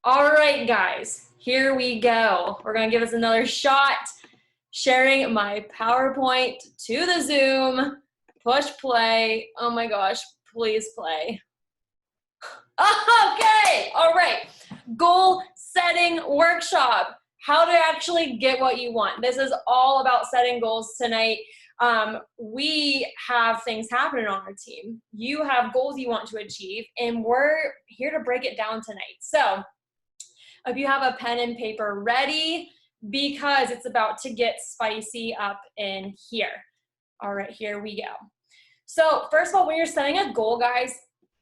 All right, guys, here we go. We're going to give us another shot. Sharing my PowerPoint to the Zoom. Push play. Oh my gosh, please play. Okay, all right. Goal setting workshop. How to actually get what you want. This is all about setting goals tonight. We have things happening on our team. You have goals you want to achieve, and we're here to break it down tonight. So, if you have a pen and paper ready, because it's about to get spicy up in here. All right, here we go. So first of all, when you're setting a goal, guys,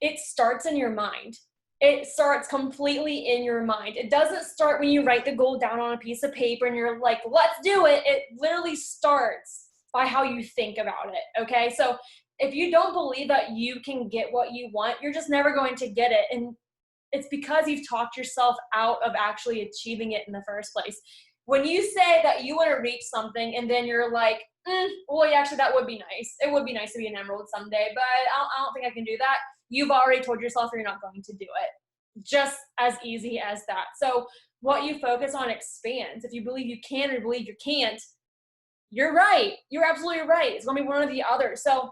it starts in your mind. It starts completely in your mind. It doesn't start when you write the goal down on a piece of paper and you're like, let's do it. It literally starts by how you think about it, okay? So if you don't believe that you can get what you want, you're just never going to get it. And it's because you've talked yourself out of actually achieving it in the first place. When you say that you want to reach something and then you're like, well, yeah, actually, that would be nice. It would be nice to be an emerald someday, but I don't think I can do that. You've already told yourself you're not going to do it. Just as easy as that. So what you focus on expands. If you believe you can or believe you can't, you're right. You're absolutely right. It's going to be one or the other. So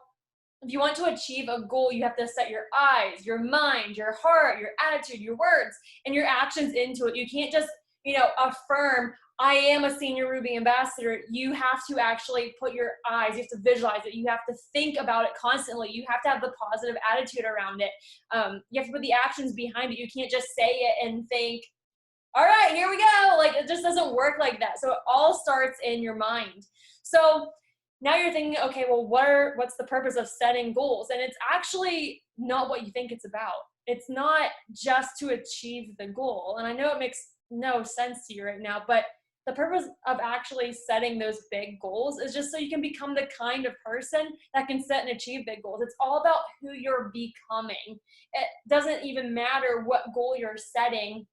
if you want to achieve a goal, you have to set your eyes, your mind, your heart, your attitude, your words, and your actions into it. You can't just, affirm, I am a senior Ruby ambassador. You have to actually put your eyes, you have to visualize it. You have to think about it constantly. You have to have the positive attitude around it. You have to put the actions behind it. You can't just say it and think, all right, here we go. Like, it just doesn't work like that. So it all starts in your mind. So now you're thinking, okay, well, what's the purpose of setting goals? And it's actually not what you think it's about. It's not just to achieve the goal. And I know it makes no sense to you right now, but the purpose of actually setting those big goals is just so you can become the kind of person that can set and achieve big goals. It's all about who you're becoming. It doesn't even matter what goal you're setting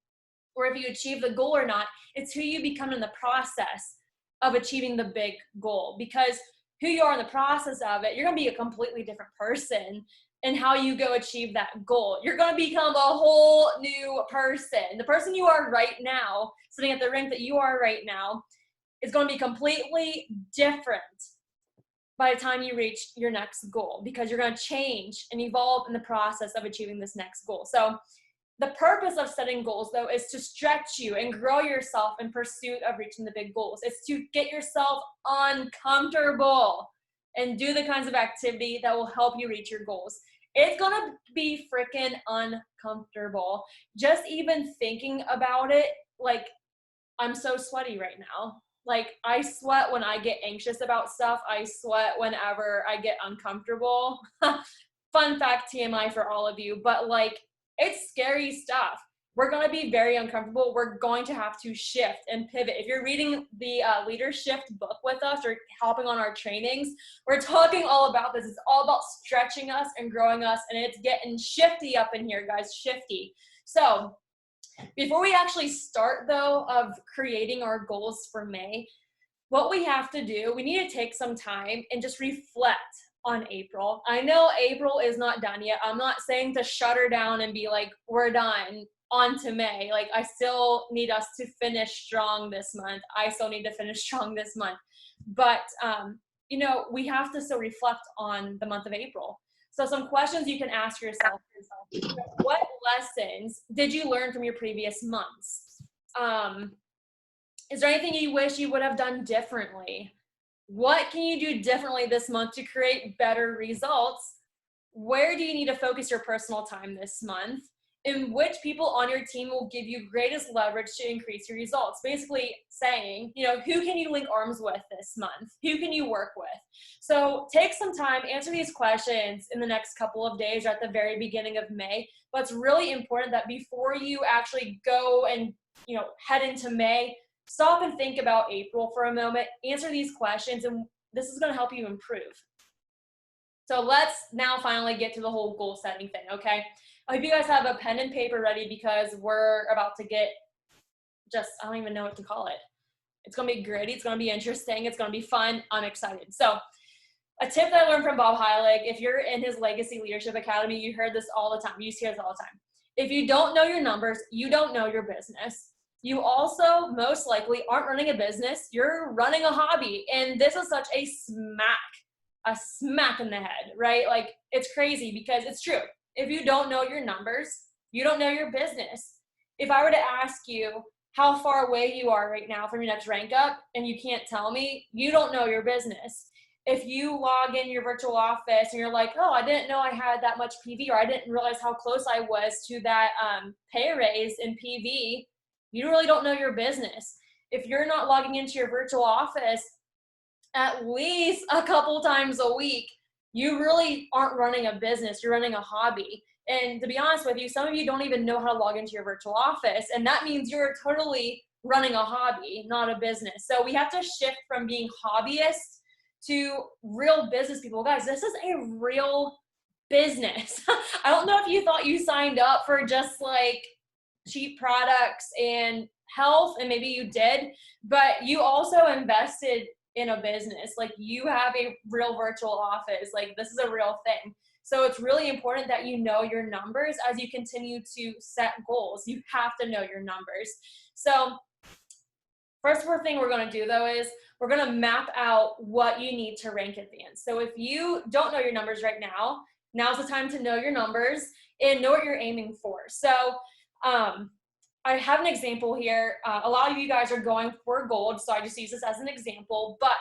or if you achieve the goal or not. It's who you become in the process of achieving the big goal, because who you are in the process of it, you're going to be a completely different person in how you go achieve that goal. You're going to become a whole new person. The person you are right now, sitting at the rank that you are right now, is going to be completely different by the time you reach your next goal, because you're going to change and evolve in the process of achieving this next goal. So the purpose of setting goals, though, is to stretch you and grow yourself in pursuit of reaching the big goals. It's to get yourself uncomfortable and do the kinds of activity that will help you reach your goals. It's going to be freaking uncomfortable. Just even thinking about it, like, I'm so sweaty right now. Like, I sweat when I get anxious about stuff. I sweat whenever I get uncomfortable. Fun fact, TMI for all of you, but like, it's scary stuff. We're going to be very uncomfortable. We're going to have to shift and pivot. If you're reading the Leader Shift book with us or helping on our trainings, we're talking all about this. It's all about stretching us and growing us, and it's getting shifty up in here, guys, shifty. So before we actually start, though, of creating our goals for May, what we have to do, we need to take some time and just reflect on April. I know April is not done yet. I'm not saying to shut her down and be like, we're done, on to May. Like, I still need us to finish strong this month. I still need to finish strong this month. But, we have to still reflect on the month of April. So some questions you can ask yourself is, what lessons did you learn from your previous months? Is there anything you wish you would have done differently? What can you do differently this month to create better results? Where do you need to focus your personal time this month? And which people on your team will give you greatest leverage to increase your results? Basically saying, who can you link arms with this month? Who can you work with? So take some time, answer these questions in the next couple of days or at the very beginning of May. But it's really important that before you actually go and, head into May, stop and think about April for a moment, answer these questions, and this is going to help you improve. So let's now finally get to the whole goal setting thing, okay? I hope you guys have a pen and paper ready, because we're about to get I don't even know what to call it. It's going to be gritty. It's going to be interesting. It's going to be fun. I'm excited. So a tip that I learned from Bob Heilig, if you're in his Legacy Leadership Academy, you heard this all the time. You used to hear this all the time. If you don't know your numbers, you don't know your business. You also most likely aren't running a business, you're running a hobby. And this is such a smack in the head, right? Like, it's crazy because it's true. If you don't know your numbers, you don't know your business. If I were to ask you how far away you are right now from your next rank up and you can't tell me, you don't know your business. If you log in your virtual office and you're like, oh, I didn't know I had that much PV, or I didn't realize how close I was to that pay raise in PV, you really don't know your business. If you're not logging into your virtual office at least a couple times a week, you really aren't running a business, you're running a hobby. And to be honest with you, some of you don't even know how to log into your virtual office, and that means you're totally running a hobby, not a business. So we have to shift from being hobbyists to real business people. Guys, this is a real business. I don't know if you thought you signed up for just like cheap products and health, and maybe you did, but you also invested in a business. Like, you have a real virtual office. Like, this is a real thing. So it's really important that you know your numbers as you continue to set goals. You have to know your numbers. So first thing we're going to do though is we're going to map out what you need to rank advance. So if you don't know your numbers right now, now's the time to know your numbers and know what you're aiming for. So I have an example here. A lot of you guys are going for gold, so I just use this as an example. But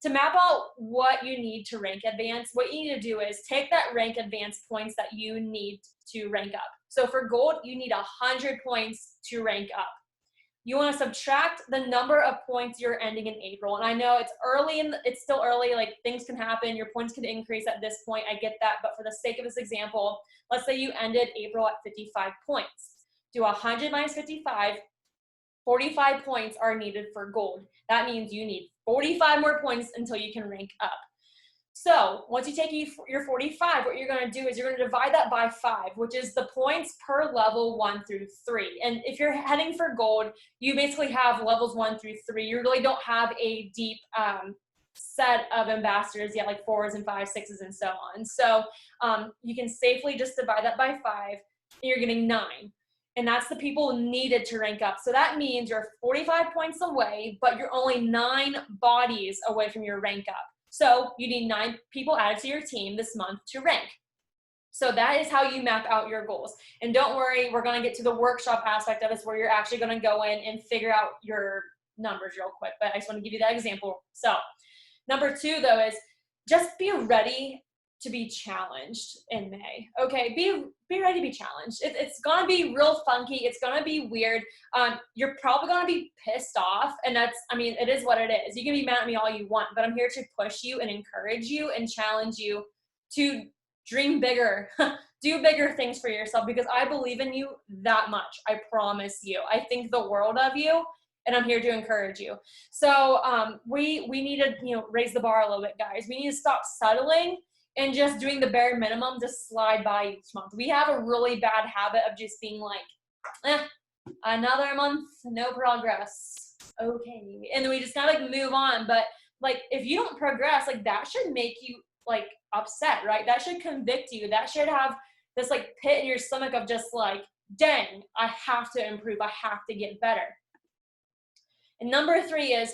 to map out what you need to rank advance, what you need to do is take that rank advance points that you need to rank up. So for gold, you need 100 points to rank up. You want to subtract the number of points you're ending in April. And I know it's early and it's still early, like things can happen, your points can increase at this point, I get that, but for the sake of this example, let's say you ended April at 55 points. Do 100 minus 55, 45 points are needed for gold. That means you need 45 more points until you can rank up. So once you take your 45, what you're going to do is you're going to divide that by 5, which is the points per level 1 through 3. And if you're heading for gold, you basically have levels 1 through 3. You really don't have a deep set of ambassadors yet, like 4s and 5s, 6s, and so on. So you can safely just divide that by 5, and you're getting 9. And that's the people needed to rank up. So that means you're 45 points away, but you're only 9 bodies away from your rank up. So you need 9 people added to your team this month to rank. So that is how you map out your goals. And don't worry, we're going to get to the workshop aspect of this where you're actually going to go in and figure out your numbers real quick. But I just want to give you that example. So number 2, though, is just be ready to be challenged in May. Okay, be ready to be challenged. It's gonna be real funky. It's gonna be weird. You're probably gonna be pissed off, and that's, I mean, it is what it is. You can be mad at me all you want, but I'm here to push you and encourage you and challenge you to dream bigger, do bigger things for yourself, because I believe in you that much. I promise you. I think the world of you, and I'm here to encourage you. So we need to, raise the bar a little bit, guys. We need to stop settling and just doing the bare minimum to slide by each month. We have a really bad habit of just being like, another month, no progress. Okay. And then we just gotta move on. But like, if you don't progress, like that should make you like upset, right? That should convict you. That should have this like pit in your stomach of just like, dang, I have to improve. I have to get better. And number 3 is,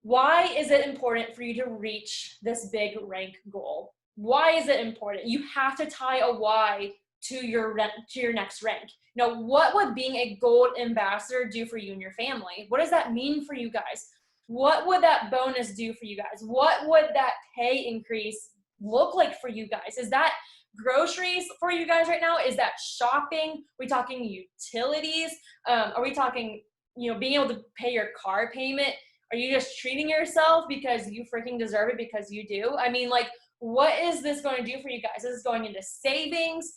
why is it important for you to reach this big rank goal? Why is it important? You have to tie a why to your next rank. Now, what would being a gold ambassador do for you and your family? What does that mean for you guys? What would that bonus do for you guys? What would that pay increase look like for you guys? Is that groceries for you guys right now? Is that shopping? Are we talking utilities? Are we talking, being able to pay your car payment? Are you just treating yourself because you freaking deserve it because you do? I mean, like, what is this going to do for you guys? This is going into savings,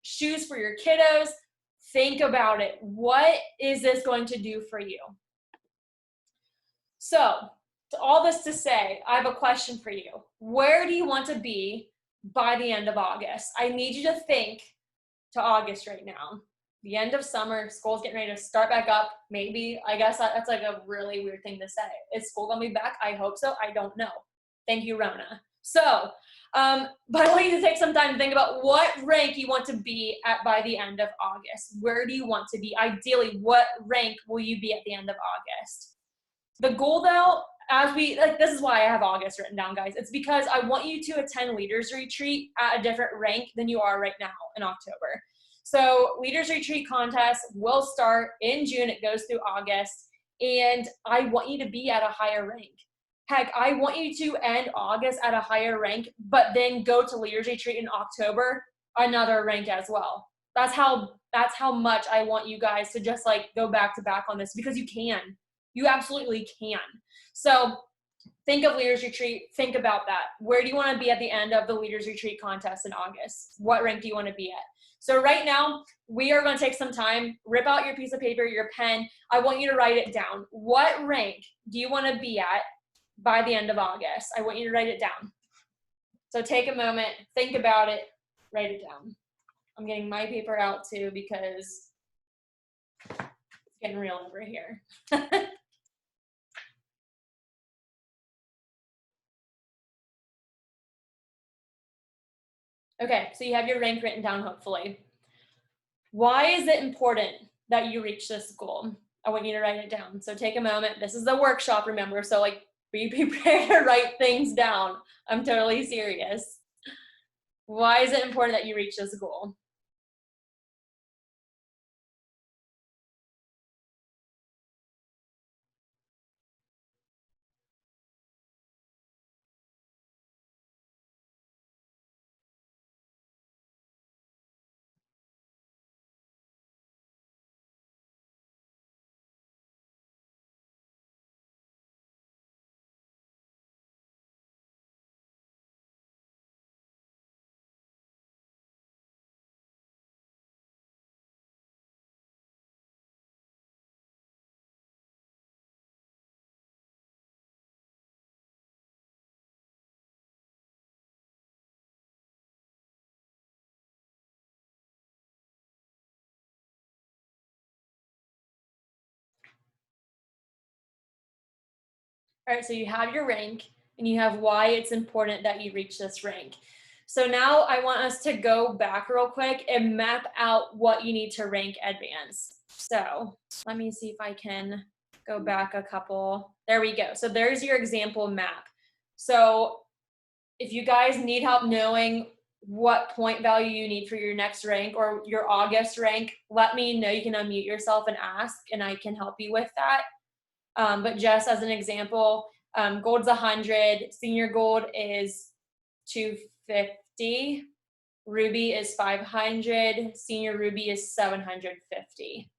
shoes for your kiddos. Think about it. What is this going to do for you? So, all this to say, I have a question for you. Where do you want to be by the end of August? I need you to think to August right now. The end of summer, school's getting ready to start back up. Maybe, I guess that's like a really weird thing to say. Is school gonna be back? I hope so. I don't know. Thank you, Rona. So, but I want you to take some time to think about what rank you want to be at by the end of August. Where do you want to be? Ideally, what rank will you be at the end of August? The goal though, as we, like, this is why I have August written down, guys. It's because I want you to attend Leaders Retreat at a different rank than you are right now in October. So Leaders Retreat contest will start in June. It goes through August. And I want you to be at a higher rank. Heck, I want you to end August at a higher rank, but then go to Leaders Retreat in October, another rank as well. That's how much I want you guys to just like go back to back on this, because you can. You absolutely can. So think of Leaders Retreat. Think about that. Where do you want to be at the end of the Leaders Retreat contest in August? What rank do you want to be at? So right now, we are going to take some time, rip out your piece of paper, your pen. I want you to write it down. What rank do you want to be at by the end of August? I want you to write it down. So take a moment, think about it, write it down. I'm getting my paper out too because it's getting real over here. Okay, so you have your rank written down, hopefully. Why is it important that you reach this goal? I want you to write it down. So take a moment. This is a workshop, remember? So like, be prepared to write things down. I'm totally serious. Why is it important that you reach this goal? All right, so you have your rank and you have why it's important that you reach this rank. So now I want us to go back real quick and map out what you need to rank advanced. So let me see if I can go back a couple. There we go. So there's your example map. So if you guys need help knowing what point value you need for your next rank or your August rank, let me know. You can unmute yourself and ask, and I can help you with that. But just as an example, gold's 100, senior gold is 250, ruby is 500, senior ruby is 750,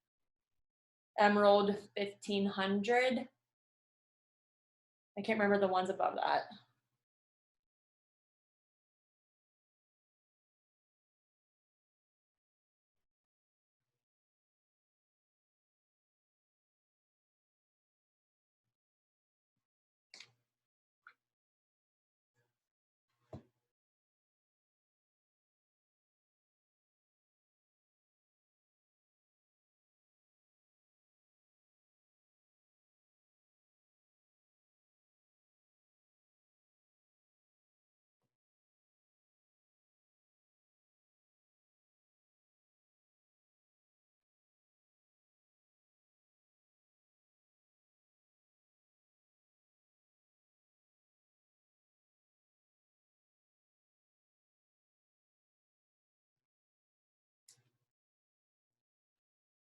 emerald 1500. I can't remember the ones above that.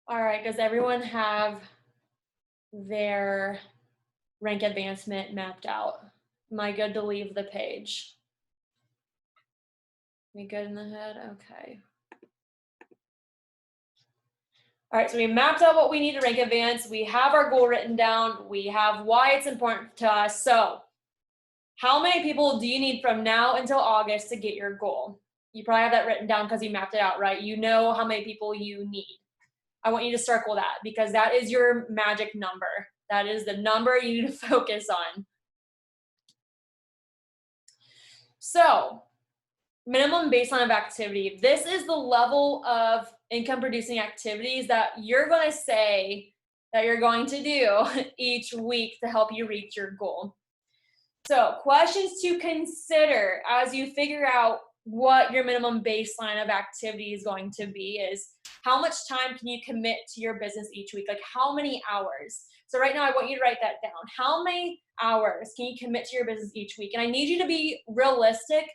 All right, does everyone have their rank advancement mapped out? Am I good to leave the page? We good in the head? Okay. All right, so we mapped out what we need to rank advance. We have our goal written down. We have why it's important to us. So how many people do you need from now until August to get your goal? You probably have that written down because you mapped it out, right? You know how many people you need. I want you to circle that because that is your magic number. That is the number you need to focus on. So minimum baseline of activity. This is the level of income producing activities that you're going to say that you're going to do each week to help you reach your goal. So questions to consider as you figure out what your minimum baseline of activity is going to be is how much time can you commit to your business each week? Like how many hours? So right now I want you to write that down. How many hours can you commit to your business each week? And I need you to be realistic,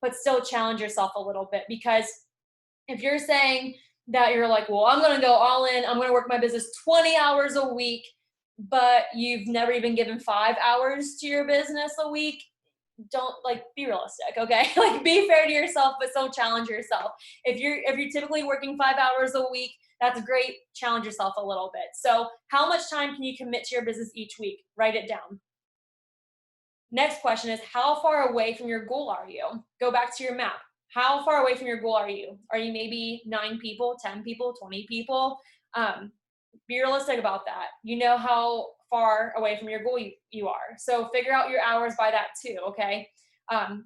but still challenge yourself a little bit, because if you're saying that you're like, well, I'm going to go all in, I'm going to work my business 20 hours a week, but you've never even given 5 hours to your business a week, don't, like, be realistic, okay? Like, be fair to yourself, but still challenge yourself. If you're typically working 5 hours a week, that's great. Challenge yourself a little bit. So how much time can you commit to your business each week? Write it down. Next question is, how far away from your goal are you? Go back to your map. How far away from your goal are you? Are you maybe 9 people, 10 people, 20 people? Be realistic about that. You know how far away from your goal you are. So figure out your hours by that too, okay?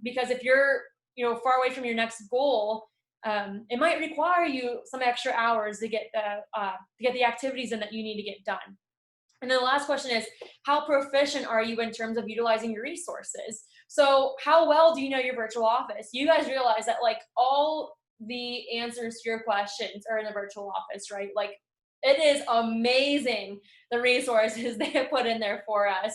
Because if you're, far away from your next goal, it might require you some extra hours to get the activities in that you need to get done. And then the last question is, how proficient are you in terms of utilizing your resources? So how well do you know your virtual office? You guys realize that, like, all the answers to your questions are in the virtual office, right? Like, it is amazing, the resources they have put in there for us.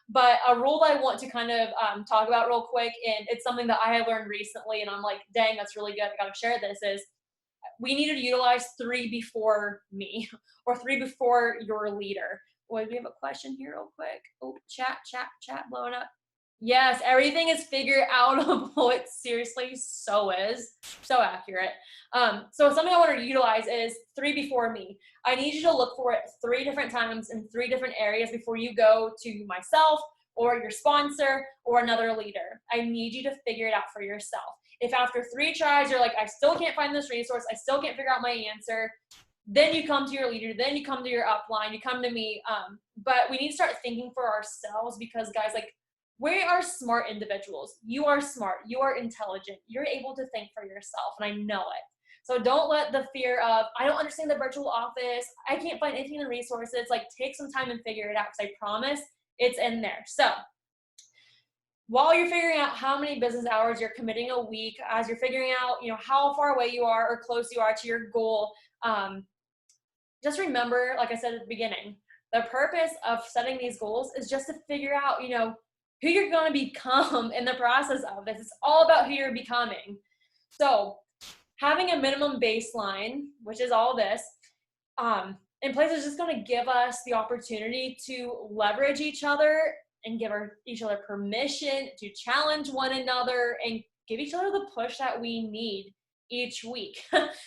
But a rule that I want to kind of talk about real quick, and it's something that I have learned recently, and I'm like, dang, that's really good, I gotta share this, is we need to utilize 3 before me or 3 before your leader. Wait, we have a question here real quick. Oh, chat blowing up. Yes, everything is figure outable. It seriously so is. So accurate. So something I want to utilize is 3 before me. I need you to look for it 3 different times in 3 different areas before you go to myself or your sponsor or another leader. I need you to figure it out for yourself. If after 3 tries, you're like, I still can't find this resource, I still can't figure out my answer, then you come to your leader, then you come to your upline, you come to me. But we need to start thinking for ourselves, because guys, like, we are smart individuals. You are smart, you are intelligent, you're able to think for yourself, and I know it. So don't let the fear of, I don't understand the virtual office, I can't find anything in the resources, like, take some time and figure it out, because I promise it's in there. So while you're figuring out how many business hours you're committing a week, as you're figuring out, how far away you are or close you are to your goal, just remember, like I said at the beginning, the purpose of setting these goals is just to figure out, who you're going to become in the process of this. It's all about who you're becoming. So having a minimum baseline, which is all this, in place is just going to give us the opportunity to leverage each other and give each other permission to challenge one another and give each other the push that we need each week.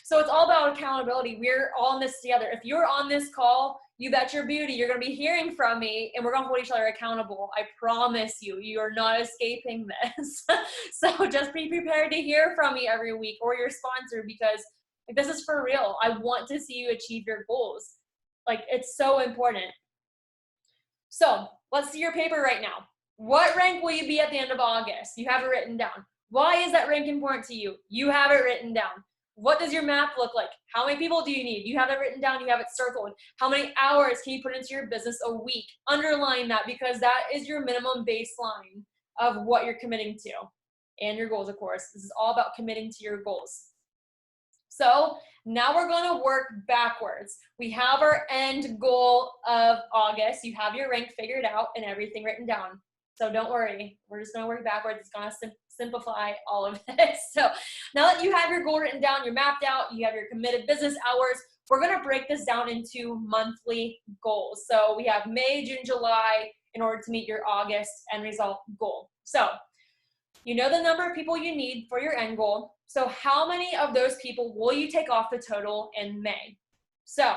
So it's all about accountability. We're all in this together. If you're on this call, you bet your beauty you're going to be hearing from me, and we're going to hold each other accountable. I promise you, you're not escaping this. So just be prepared to hear from me every week, or your sponsor, because this is for real. I want to see you achieve your goals. Like, it's so important. So let's see your paper right now. What rank will you be at the end of August? You have it written down. Why is that rank important to you? You have it written down. What does your map look like? How many people do you need? You have it written down. You have it circled. How many hours can you put into your business a week? Underline that, because that is your minimum baseline of what you're committing to, and your goals, of course. This is all about committing to your goals. So now we're going to work backwards. We have our end goal of August. You have your rank figured out and everything written down. So don't worry. We're just going to work backwards. It's going to simplify all of this. So now that you have your goal written down, you're mapped out, you have your committed business hours, we're going to break this down into monthly goals. So we have May, June, July in order to meet your August end result goal. So you know the number of people you need for your end goal. So how many of those people will you take off the total in May? So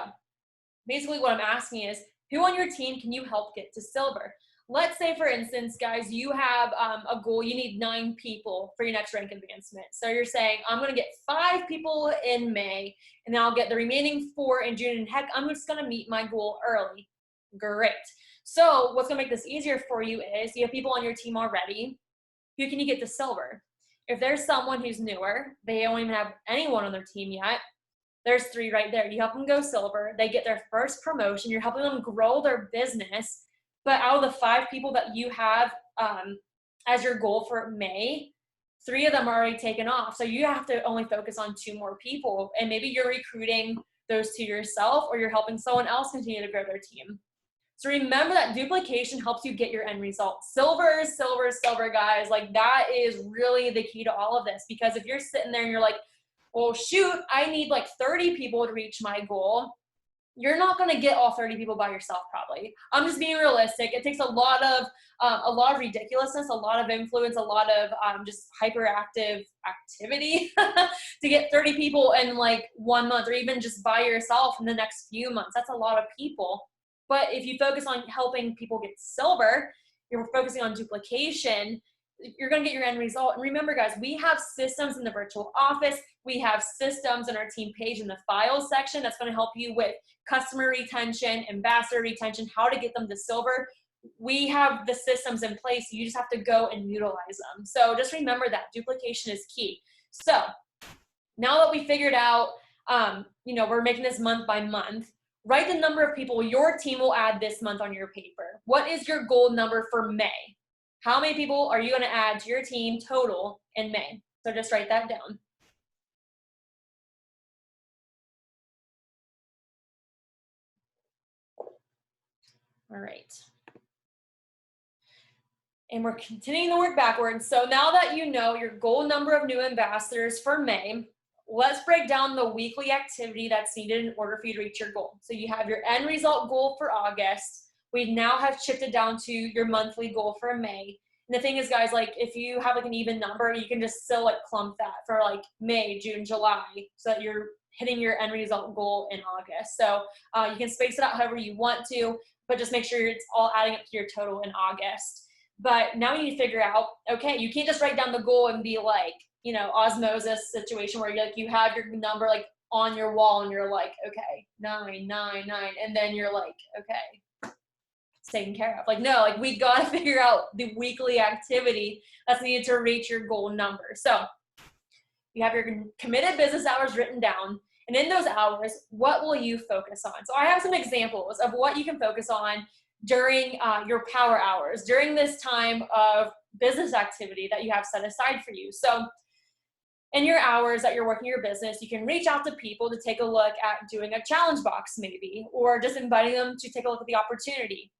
basically what I'm asking is, who on your team can you help get to silver? Let's say, for instance, guys, you have a goal, you need 9 people for your next rank advancement. So you're saying, I'm going to get 5 people in May, and then I'll get the remaining 4 in June, and heck, I'm just going to meet my goal early. Great. So what's going to make this easier for you is you have people on your team already. Who can you get to silver? If there's someone who's newer, they don't even have anyone on their team yet, there's 3 right there. You help them go silver. They get their first promotion. You're helping them grow their business. But out of the 5 people that you have as your goal for May, 3 of them are already taken off. So you have to only focus on 2 more people. And maybe you're recruiting those 2 yourself, or you're helping someone else continue to grow their team. So remember that duplication helps you get your end result. Silver, silver, silver, guys. Like, that is really the key to all of this. Because if you're sitting there and you're like, well, shoot, I need like 30 people to reach my goal, you're not going to get all 30 people by yourself, probably. I'm just being realistic. It takes a lot of ridiculousness, a lot of influence, a lot of just hyperactive activity to get 30 people in like 1 month, or even just by yourself in the next few months. That's a lot of people. But if you focus on helping people get silver, you're focusing on duplication, you're going to get your end result. And remember, guys, we have systems in the virtual office. We have systems in our team page in the files section that's going to help you with customer retention, ambassador retention, how to get them to silver. We have the systems in place. You just have to go and utilize them. So just remember that duplication is key. So now that we figured out, we're making this month by month, write the number of people your team will add this month on your paper. What is your goal number for May? How many people are you going to add to your team total in May? So just write that down. All right. And we're continuing to work backwards. So now that you know your goal number of new ambassadors for May, let's break down the weekly activity that's needed in order for you to reach your goal. So you have your end result goal for August. We now have shifted down to your monthly goal for May. And the thing is, guys, like, if you have like an even number, you can just still like clump that for like May, June, July, so that you're hitting your end result goal in August. So you can space it out however you want to, but just make sure it's all adding up to your total in August. But now you need to figure out, okay, you can't just write down the goal and be like, osmosis situation where you have your number like on your wall and you're like, okay, 9, 9, 9. And then you're like, okay, it's taken care of. Like, no, like, we got to figure out the weekly activity that's needed to reach your goal number. So you have your committed business hours written down. And in those hours, what will you focus on? So I have some examples of what you can focus on during your power hours, during this time of business activity that you have set aside for you. So in your hours that you're working your business, you can reach out to people to take a look at doing a challenge box maybe, or just inviting them to take a look at the opportunity.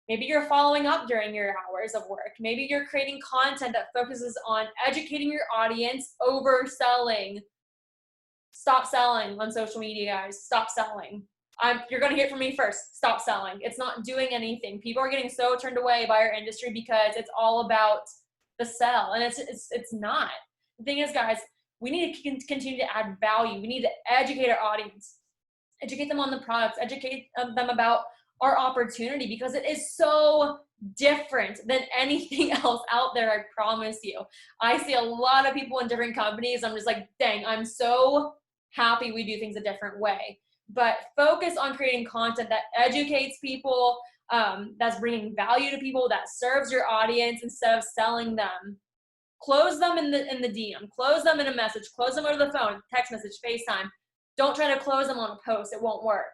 Maybe you're following up during your hours of work. Maybe you're creating content that focuses on educating your audience over selling. Stop selling on social media, guys. Stop selling. You're going to hear from me first. Stop selling. It's not doing anything. People are getting so turned away by our industry because it's all about the sell, and it's not. The thing is, guys, we need to continue to add value. We need to educate our audience, educate them on the products, educate them about our opportunity, because it is so different than anything else out there. I promise you. I see a lot of people in different companies. I'm just like, dang, I'm so happy we do things a different way. But focus on creating content that educates people, that's bringing value to people, that serves your audience instead of selling them. Close them in the DM, close them in a message, close them over the phone, text message, FaceTime. Don't try to close them on a post. It won't work.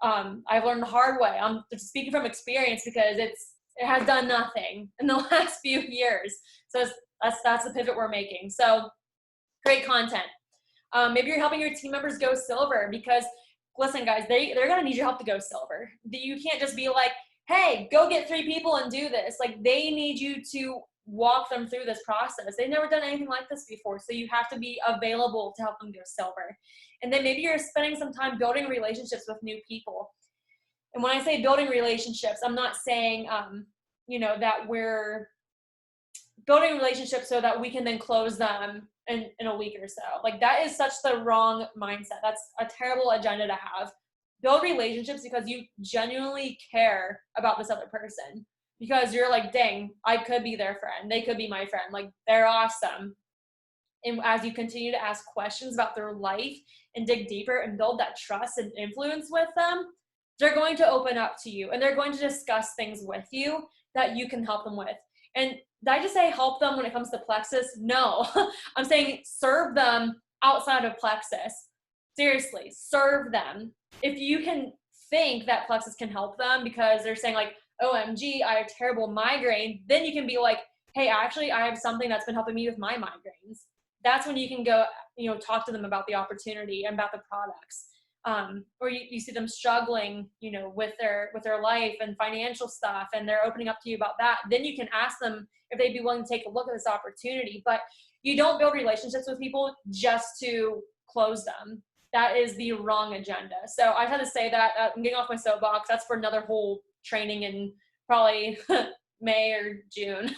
I've learned the hard way. I'm speaking from experience because it has done nothing in the last few years. So that's the pivot we're making. So great content. Maybe you're helping your team members go silver, because listen, guys, they're going to need your help to go silver. You can't just be like, hey, go get 3 people and do this. Like, they need you to walk them through this process. They've never done anything like this before. So you have to be available to help them go silver. And then maybe you're spending some time building relationships with new people. And when I say building relationships, I'm not saying, that we're building relationships so that we can then close them in a week or so. Like, that is such the wrong mindset. That's a terrible agenda to have. Build relationships because you genuinely care about this other person, because you're like, dang, I could be their friend. They could be my friend. Like, they're awesome. And as you continue to ask questions about their life and dig deeper and build that trust and influence with them, they're going to open up to you and they're going to discuss things with you that you can help them with. And did I just say help them when it comes to Plexus? No, I'm saying serve them outside of Plexus. Seriously, serve them. If you can think that Plexus can help them because they're saying like, OMG, I have terrible migraine, then you can be like, hey, actually, I have something that's been helping me with my migraines. That's when you can go, talk to them about the opportunity and about the products. Or you see them struggling, with their life and financial stuff, and they're opening up to you about that. Then you can ask them if they'd be willing to take a look at this opportunity. But you don't build relationships with people just to close them. That is the wrong agenda. So I had to say that. I'm getting off my soapbox. That's for another whole training in probably May or June.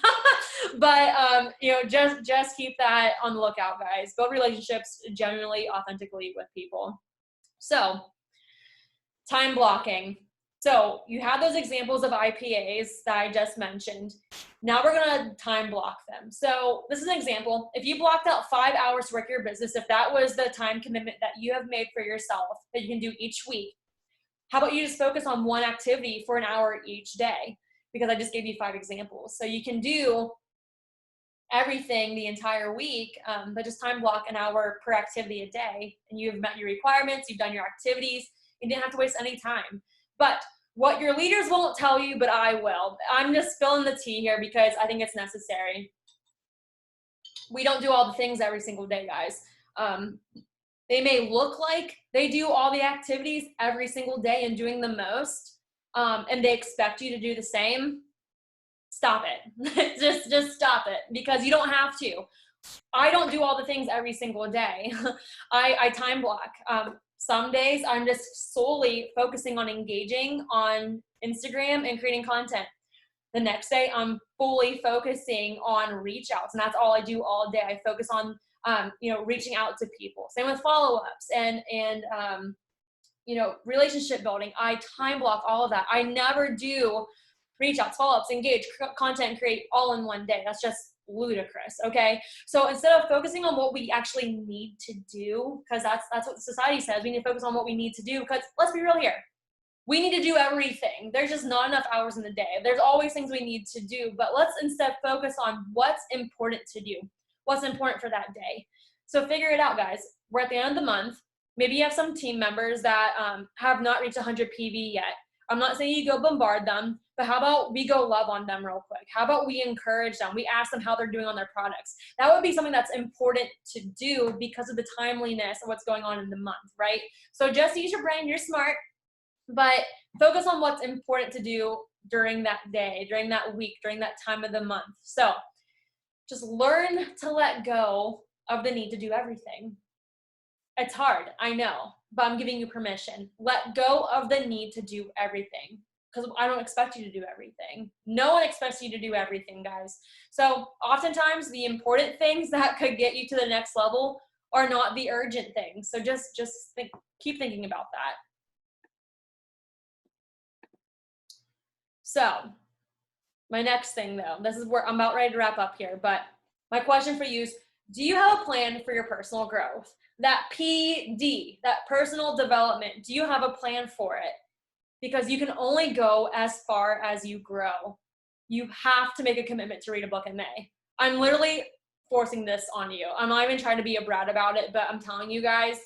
But just keep that on the lookout, guys. Build relationships genuinely, authentically with people. So, time blocking. So you have those examples of IPAs that I just mentioned. Now we're going to time block them. So this is an example. If you blocked out 5 hours to work your business, if that was the time commitment that you have made for yourself that you can do each week, how about you just focus on one activity for an hour each day? Because I just gave you 5 examples. So you can do everything the entire week, but just time block an hour per activity a day, and you've met your requirements, you've done your activities, you didn't have to waste any time. But what your leaders won't tell you, but I will. I'm just spilling the tea here because I think it's necessary. We don't do all the things every single day, guys. They may look like they do all the activities every single day and doing the most, and they expect you to do the same. Stop it. just stop it, because you don't have to. I don't do all the things every single day. I time block. Some days I'm just solely focusing on engaging on Instagram and creating content. The next day I'm fully focusing on reach outs, and that's all I do all day. I focus on reaching out to people. Same with follow-ups and relationship building. I time block all of that. I never do reach outs, follow-ups, engage, content, create all in one day. That's just ludicrous. Okay. So instead of focusing on what we actually need to do, because that's what society says, we need to focus on what we need to do, because let's be real here. We need to do everything. There's just not enough hours in the day. There's always things we need to do, but let's instead focus on what's important to do, what's important for that day. So figure it out, guys. We're at the end of the month. Maybe you have some team members that have not reached 100 PV yet. I'm not saying you go bombard them, but how about we go love on them real quick? How about we encourage them? We ask them how they're doing on their products. That would be something that's important to do because of the timeliness of what's going on in the month, right? So just use your brain. You're smart, but focus on what's important to do during that day, during that week, during that time of the month. So just learn to let go of the need to do everything. It's hard, I know, but I'm giving you permission. Let go of the need to do everything, because I don't expect you to do everything. No one expects you to do everything, guys. So oftentimes the important things that could get you to the next level are not the urgent things. So just keep thinking about that. So my next thing though, this is where I'm about ready to wrap up here, but my question for you is, do you have a plan for your personal growth? That PD, that personal development, do you have a plan for it? Because you can only go as far as you grow. You have to make a commitment to read a book in May. I'm literally forcing this on you. I'm not even trying to be a brat about it, but I'm telling you guys,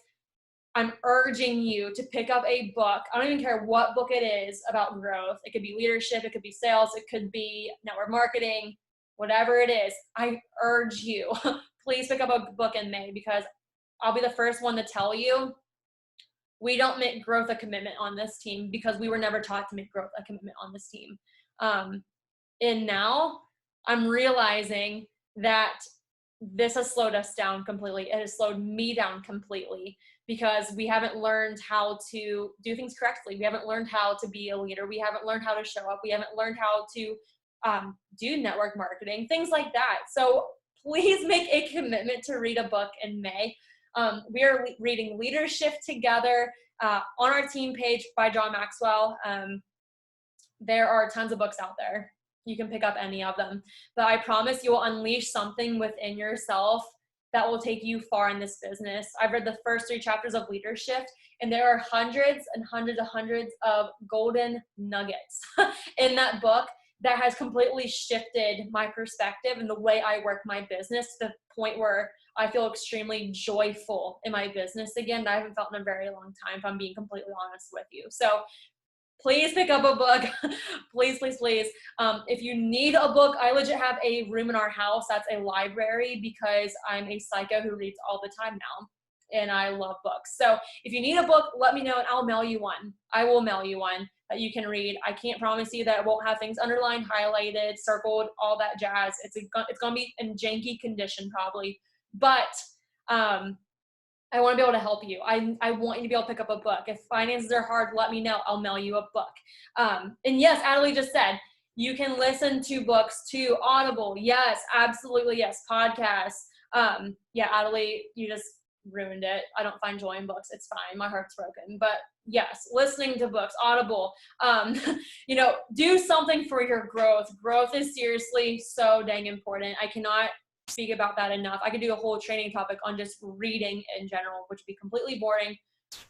I'm urging you to pick up a book. I don't even care what book it is about growth. It could be leadership, it could be sales, it could be network marketing, whatever it is. I urge you, please pick up a book in May, because I'll be the first one to tell you, we don't make growth a commitment on this team because we were never taught to make growth a commitment on this team. And now I'm realizing that this has slowed us down completely. It has slowed me down completely because we haven't learned how to do things correctly. We haven't learned how to be a leader. We haven't learned how to show up. We haven't learned how to do network marketing, things like that. So please make a commitment to read a book in May. We are reading Leadership Together on our team page by John Maxwell. There are tons of books out there. You can pick up any of them. But I promise you will unleash something within yourself that will take you far in this business. I've read the first 3 chapters of Leadership, and there are hundreds and hundreds and hundreds of golden nuggets in that book that has completely shifted my perspective and the way I work my business to the point where I feel extremely joyful in my business again that I haven't felt in a very long time, if I'm being completely honest with you. So please pick up a book. Please, please, please. If you need a book, I legit have a room in our house that's a library because I'm a psycho who reads all the time now. And I love books. So if you need a book, let me know and I'll mail you one. I will mail you one that you can read. I can't promise you that it won't have things underlined, highlighted, circled, all that jazz. It's going to be in janky condition probably. But I want to be able to help you. I want you to be able to pick up a book. If finances are hard, let me know. I'll mail you a book. And yes, Adelie just said, you can listen to books too. Audible. Yes, absolutely. Yes. Podcasts. Yeah, Adelie, you just ruined it. I don't find joy in books. It's fine. My heart's broken. But yes, listening to books, Audible, do something for your growth. Growth is seriously so dang important. I cannot speak about that enough. I could do a whole training topic on just reading in general, which would be completely boring,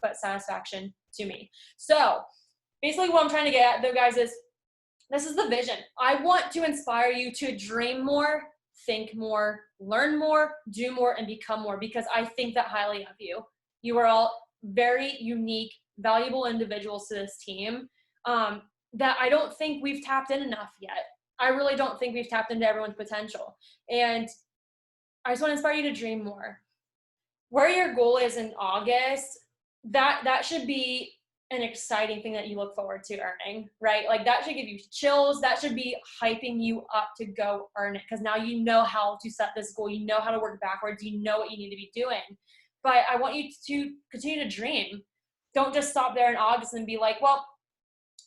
but satisfaction to me. So basically what I'm trying to get at though, guys, is this is the vision. I want to inspire you to dream more, think more, learn more, do more, and become more, because I think that highly of you. You are all very unique, valuable individuals to this team that I don't think we've tapped in enough yet. I really don't think we've tapped into everyone's potential. And I just want to inspire you to dream more. Where your goal is in August, that should be an exciting thing that you look forward to earning, right? Like that should give you chills. That should be hyping you up to go earn it, because now you know how to set this goal. You know how to work backwards. You know what you need to be doing. But I want you to continue to dream. Don't just stop there in August and be like, well,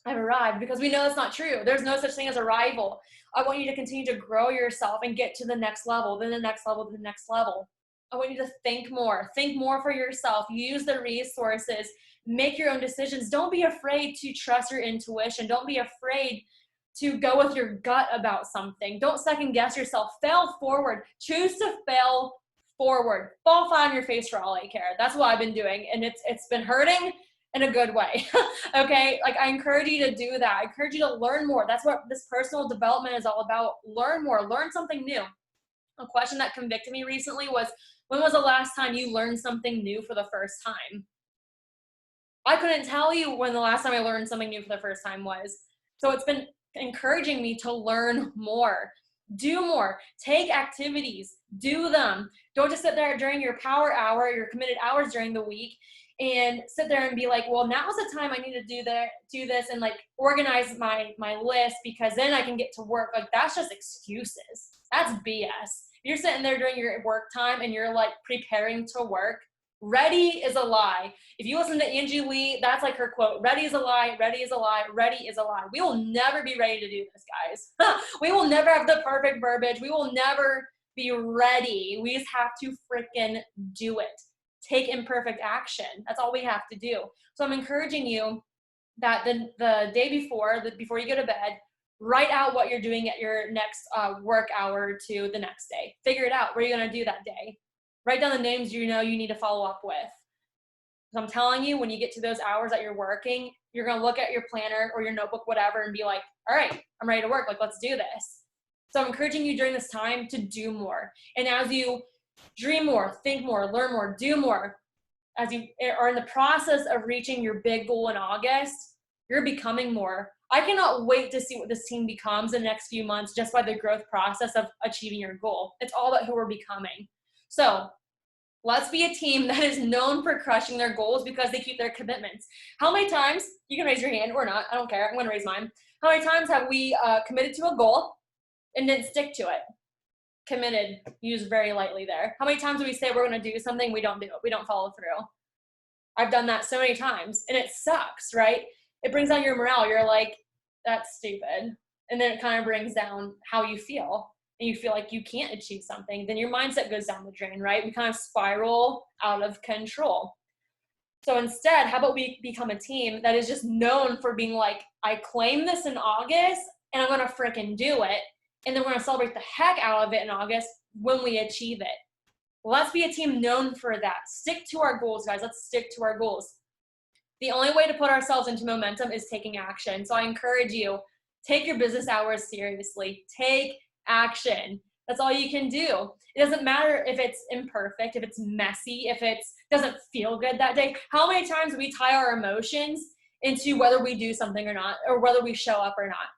I've arrived, because we know that's not true. There's no such thing as arrival. I want you to continue to grow yourself and get to the next level, then the next level, then the next level. I want you to think more for yourself, use the resources, make your own decisions. Don't be afraid to trust your intuition. Don't be afraid to go with your gut about something. Don't second guess yourself. Fail forward. Choose to fail forward. Fall flat on your face for all I care. That's what I've been doing, and it's been hurting in a good way. Okay, like I encourage you to do that. I encourage you to learn more. That's what this personal development is all about. Learn more, learn something new. A question that convicted me recently was, when was the last time you learned something new for the first time? I couldn't tell you when the last time I learned something new for the first time was. So it's been encouraging me to learn more, do more, take activities, do them. Don't just sit there during your power hour, your committed hours during the week, and sit there and be like, well, now's the time I need to do this and like organize my list, because then I can get to work. Like that's just excuses. That's BS. You're sitting there during your work time and you're like preparing to work. Ready is a lie. If you listen to Angie Lee, that's like her quote, ready is a lie, ready is a lie, ready is a lie. We will never be ready to do this, guys. We will never have the perfect verbiage. We will never be ready. We just have to freaking do it. Take imperfect action. That's all we have to do. So I'm encouraging you that the day before you go to bed, write out what you're doing at your next work hour to the next day. Figure it out. What are you going to do that day? Write down the names you know you need to follow up with. So I'm telling you, when you get to those hours that you're working, you're going to look at your planner or your notebook, whatever, and be like, all right, I'm ready to work. Like, let's do this. So I'm encouraging you during this time to do more. And as you dream more, think more, learn more, do more, as you are in the process of reaching your big goal in August, you're becoming more. I cannot wait to see what this team becomes in the next few months just by the growth process of achieving your goal. It's all about who we're becoming. So let's be a team that is known for crushing their goals because they keep their commitments. How many times, you can raise your hand or not, I don't care, I'm gonna raise mine. How many times have we committed to a goal and didn't stick to it? Committed, used very lightly there. How many times do we say we're gonna do something, we don't do it, we don't follow through? I've done that so many times and it sucks, right? It brings down your morale. You're like, that's stupid. And then it kind of brings down how you feel. And you feel like you can't achieve something, then your mindset goes down the drain, right? We kind of spiral out of control. So instead, how about we become a team that is just known for being like, I claim this in August and I'm gonna freaking do it. And then we're gonna celebrate the heck out of it in August when we achieve it. Let's be a team known for that. Stick to our goals, guys. Let's stick to our goals. The only way to put ourselves into momentum is taking action. So I encourage you, take your business hours seriously. Take action. That's all you can do. It doesn't matter if it's imperfect, if it's messy, if it doesn't feel good that day. How many times we tie our emotions into whether we do something or not, or whether we show up or not.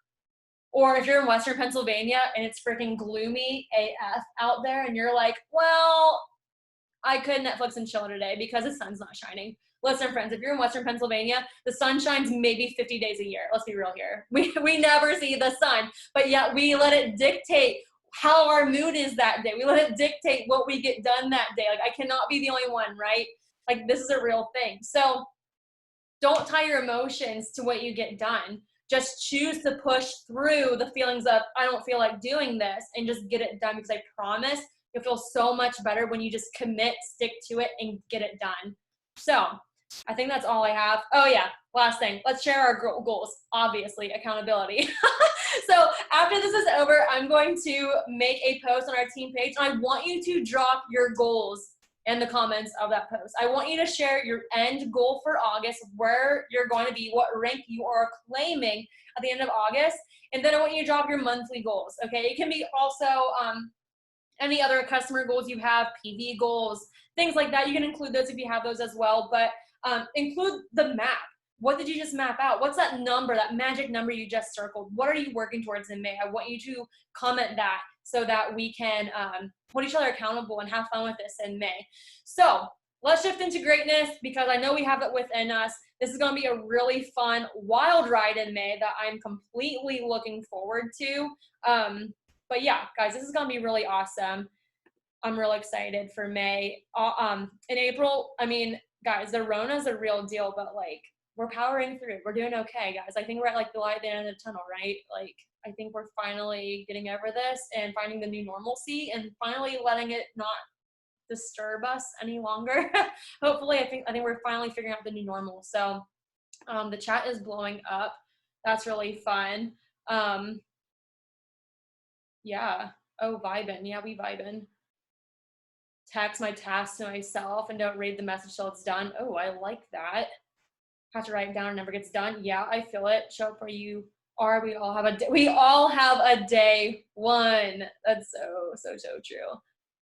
Or if you're in Western Pennsylvania and it's freaking gloomy AF out there and you're like, well, I could Netflix and chill today because the sun's not shining. Listen, friends, if you're in Western Pennsylvania, the sun shines maybe 50 days a year. Let's be real here. We never see the sun, but yet we let it dictate how our mood is that day. We let it dictate what we get done that day. Like, I cannot be the only one, right? Like, this is a real thing. So don't tie your emotions to what you get done. Just choose to push through the feelings of, I don't feel like doing this, and just get it done, because I promise you'll feel so much better when you just commit, stick to it, and get it done. So I think that's all I have. Oh yeah, last thing. Let's share our goals. Obviously, accountability. So after this is over, I'm going to make a post on our team page, and I want you to drop your goals in the comments of that post. I want you to share your end goal for August, where you're going to be, what rank you are claiming at the end of August, and then I want you to drop your monthly goals, okay? It can be also any other customer goals you have, PV goals, things like that. You can include those if you have those as well, but include the map. What did you just map out? What's that number, that magic number you just circled? What are you working towards in May? I want you to comment that so that we can hold each other accountable and have fun with this in May. So let's shift into greatness, because I know we have it within us. This is going to be a really fun, wild ride in May that I'm completely looking forward to. But yeah, guys, this is going to be really awesome. I'm really excited for May. In April, I mean, guys, the Rona's a real deal, but like, we're powering through. We're doing okay, guys. I think we're at like the light at the end of the tunnel, right? Like, I think we're finally getting over this and finding the new normalcy and finally letting it not disturb us any longer. Hopefully, I think we're finally figuring out the new normal. So the chat is blowing up. That's really fun. Yeah. Oh, vibin'. Yeah, we vibin'. Text my task to myself and don't read the message till it's done. Oh, I like that. Have to write it down and never gets done. Yeah, I feel it. Show up where you are. We all have a day one. That's so true.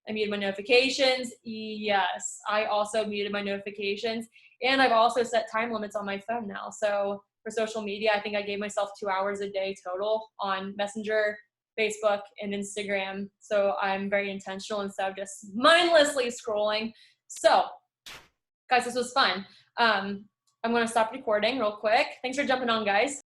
I muted my notifications. Yes, I also muted my notifications, and I've also set time limits on my phone now. So for social media, I think I gave myself 2 hours a day total on Messenger, Facebook, and Instagram. So I'm very intentional instead of just mindlessly scrolling. So guys, this was fun. I'm going to stop recording real quick. Thanks for jumping on, guys.